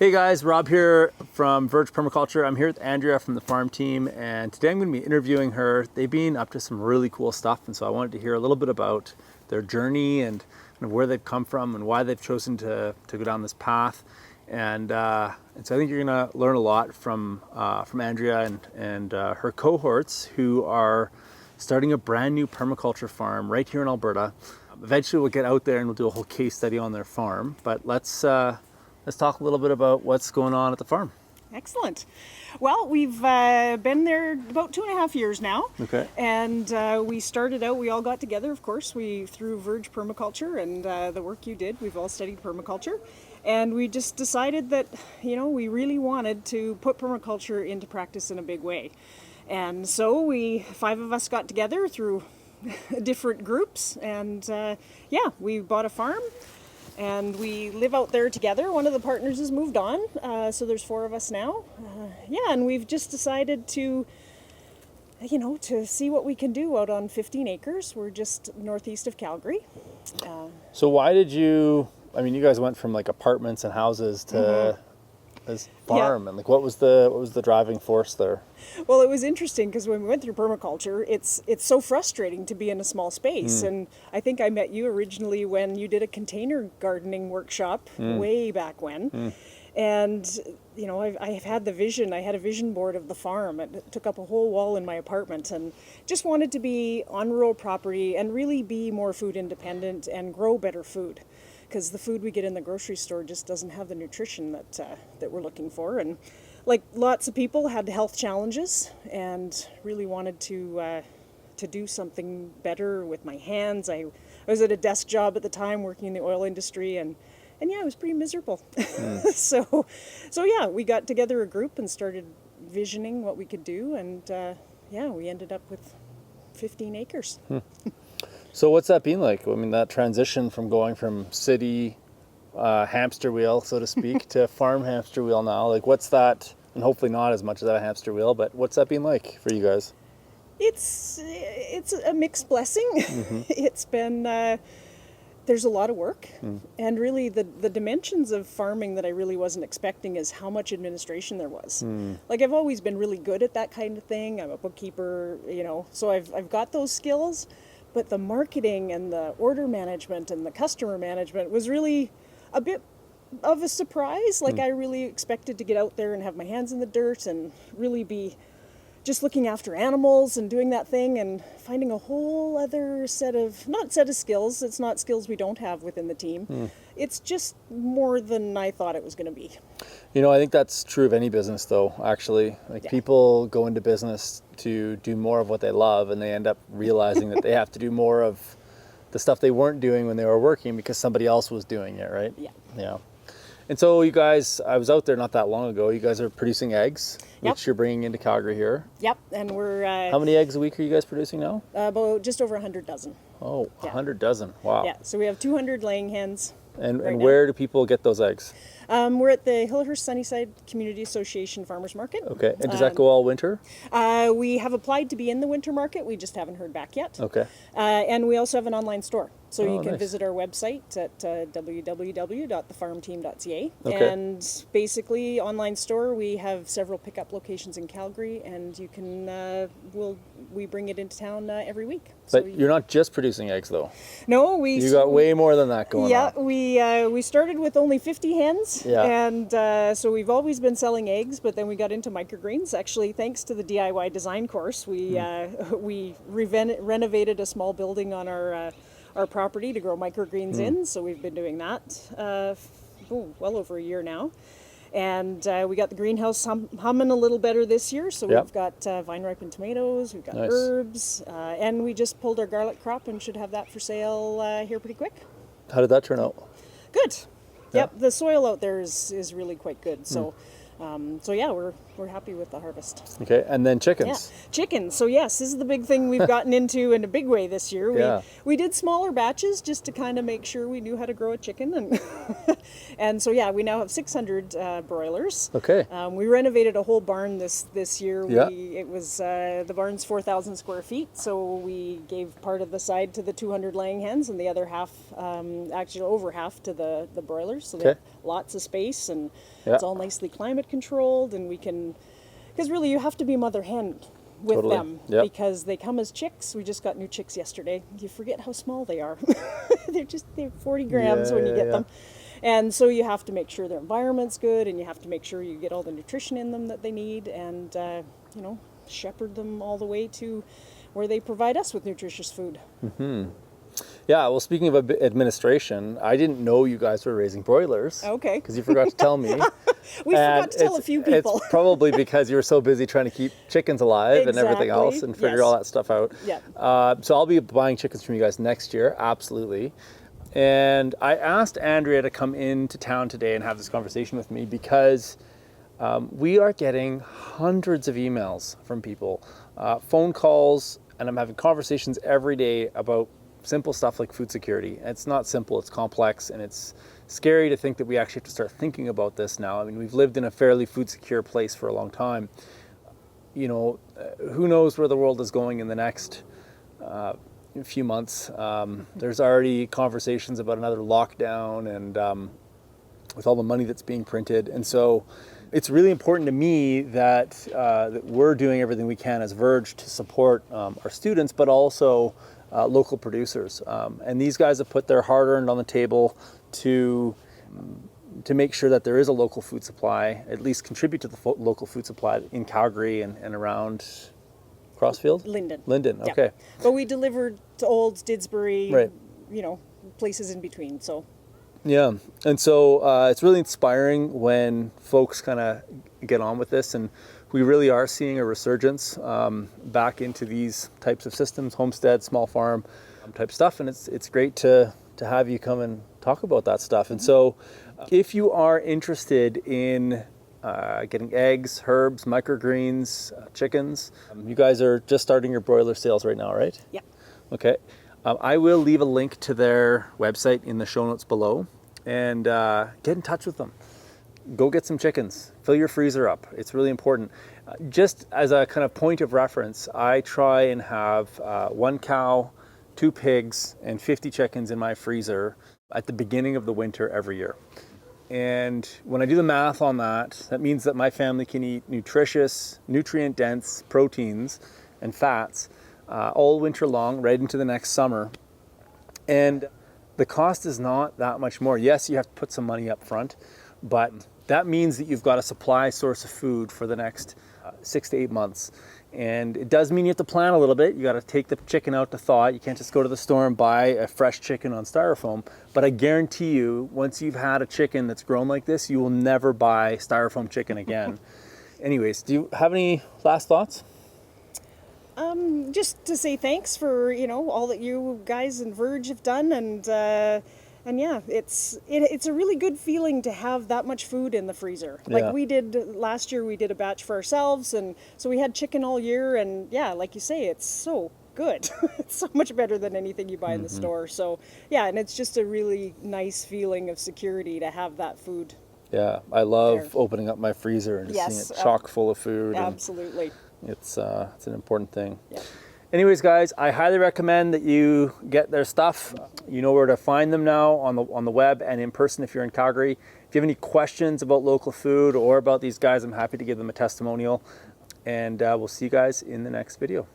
Hey guys, Rob here from Verge Permaculture. I'm here with Andrea from the farm team, and today I'm going to be interviewing her. They've been up to some really cool stuff, and so I wanted to hear a little bit about their journey and kind of where they've come from and why they've chosen to go down this path. And so I think you're going to learn a lot from Andrea and her cohorts who are starting a brand new permaculture farm right here in Alberta. Eventually we'll get out there and we'll do a whole case study on their farm, but let's talk a little bit about what's going on at the farm. Excellent. Well, we've been there about 2.5 years now. Okay. And we started out, we all got together, of course, through Verge Permaculture and the work you did. We've all studied permaculture. And we just decided that, we really wanted to put permaculture into practice in a big way. And so 5 of us got together through different groups. And we bought a farm. And we live out there together. One of the partners has moved on, so there's 4 of us now. And we've just decided to see what we can do out on 15 acres. We're just northeast of Calgary. So why did you guys went from like apartments and houses to this farm, and what was the driving force there? Well, it was interesting because when we went through permaculture, it's so frustrating to be in a small space. And I think I met you originally when you did a container gardening workshop way back when. And I've had the vision. I had a vision board of the farm. It took up a whole wall in my apartment, and just wanted to be on rural property and really be more food independent and grow better food. Because the food we get in the grocery store just doesn't have the nutrition that we're looking for. And like lots of people had health challenges and really wanted to do something better with my hands. I was at a desk job at the time working in the oil industry, and it was pretty miserable. So we got together a group and started visioning what we could do, and we ended up with 15 acres. So what's that been like? That transition from going from city hamster wheel, so to speak, to farm hamster wheel now. What's that? And hopefully not as much of that hamster wheel, but what's that been like for you guys? It's a mixed blessing. It's been there's a lot of work, and really the dimensions of farming that I really wasn't expecting is how much administration there was. I've always been really good at that kind of thing. I'm a bookkeeper, so I've got those skills. But the marketing and the order management and the customer management was really a bit of a surprise. I really expected to get out there and have my hands in the dirt and really be just looking after animals and doing that thing, and finding a whole other set of skills. It's not skills we don't have within the team. It's just more than I thought it was going to be. I think that's true of any business though, actually. People go into business to do more of what they love, and they end up realizing that they have to do more of the stuff they weren't doing when they were working because somebody else was doing it, right? Yeah. And so you guys, I was out there not that long ago, you guys are producing eggs, which you're bringing into Calgary here. Yep, and we're... How many eggs a week are you guys producing now? About just over 100 dozen. Oh, 100 dozen, wow. Yeah, so we have 200 laying hens. And where do people get those eggs? We're at the Hillhurst-Sunnyside Community Association Farmers Market. Okay, and does that go all winter? We have applied to be in the winter market. We just haven't heard back yet. Okay. And we also have an online store. So you can nice. visit our website at www.thefarmteam.ca. Okay. And basically, online store, we have several pickup locations in Calgary, and you can, we bring it into town every week. But you're not just producing eggs though. No, you got way more than that going on. Yeah, we started with only 50 hens, and so we've always been selling eggs, but then we got into microgreens. Actually, thanks to the DIY design course, we renovated a small building on our property to grow microgreens in, so we've been doing that well over a year now. And we got the greenhouse humming a little better this year, so we've got vine-ripened tomatoes, we've got herbs, and we just pulled our garlic crop and should have that for sale here pretty quick. How did that turn out? Good. Yep, the soil out there is really quite good. So So yeah, we're happy with the harvest. Okay, and then Yeah, chickens. chickens. So yes, this is the big thing we've gotten into in a big way this year. Yeah. We did smaller batches just to kind of make sure we knew how to grow a chicken, and and so yeah, we now have 600 broilers. Okay. We renovated a whole barn this year. Yeah. It was the barn's 4,000 square feet, so we gave part of the side to the 200 laying hens, and the other half, actually over half, to the broilers. So they have lots of space, and it's all nicely climate controlled, and we can, because really you have to be mother hen with them because they come as chicks. We just got new chicks yesterday. You forget how small they are. they're 40 grams when you get them. And so you have to make sure their environment's good, and you have to make sure you get all the nutrition in them that they need, and shepherd them all the way to where they provide us with nutritious food. Yeah, well, speaking of administration, I didn't know you guys were raising broilers. Okay. Because you forgot to tell me. We forgot to tell a few people. It's probably because you were so busy trying to keep chickens alive and everything else and figure all that stuff out. Yeah. So I'll be buying chickens from you guys next year, absolutely. And I asked Andrea to come into town today and have this conversation with me because we are getting hundreds of emails from people, phone calls, and I'm having conversations every day about simple stuff like food security. And it's not simple, it's complex, and it's scary to think that we actually have to start thinking about this now. I mean, we've lived in a fairly food secure place for a long time. You know, who knows where the world is going in the next few months. There's already conversations about another lockdown, and with all the money that's being printed. And so it's really important to me that, that we're doing everything we can as Verge to support our students, but also local producers. And these guys have put their hard-earned on the table to make sure that there is a local food supply, at least contribute to the local food supply in Calgary and around Crossfield? Linden, okay. Yeah. But we delivered to Olds, Didsbury, places in between, so. Yeah, and so it's really inspiring when folks kind of get on with this, and we really are seeing a resurgence back into these types of systems, homestead, small farm type stuff, and it's great to have you come and talk about that stuff. And so if you are interested in getting eggs, herbs, microgreens, chickens, you guys are just starting your broiler sales right now, right? Yeah. Okay. I will leave a link to their website in the show notes below, and get in touch with them. Go get some chickens. Fill your freezer up. It's really important. Just as a kind of point of reference, I try and have 1 cow, 2 pigs, and 50 chickens in my freezer at the beginning of the winter every year. And when I do the math on that, that means that my family can eat nutritious, nutrient-dense proteins and fats all winter long, right into the next summer. And the cost is not that much more. Yes, you have to put some money up front, but that means that you've got a supply source of food for the next 6 to 8 months. And it does mean you have to plan a little bit. You got to take the chicken out to thaw it. You can't just go to the store and buy a fresh chicken on styrofoam. But I guarantee you, once you've had a chicken that's grown like this, you will never buy styrofoam chicken again. Anyways, do you have any last thoughts? Just to say thanks for all that you guys and Verge have done, and yeah, it's a really good feeling to have that much food in the freezer. Like we did last year, we did a batch for ourselves, and so we had chicken all year, and yeah, like you say, it's so good. It's so much better than anything you buy in the store. So yeah, and it's just a really nice feeling of security to have that food. Yeah, I love opening up my freezer and just seeing it chock full of food. Absolutely. It's an important thing. Yeah. Anyways, guys, I highly recommend that you get their stuff. You know where to find them now on the web and in person if you're in Calgary. If you have any questions about local food or about these guys, I'm happy to give them a testimonial. And we'll see you guys in the next video.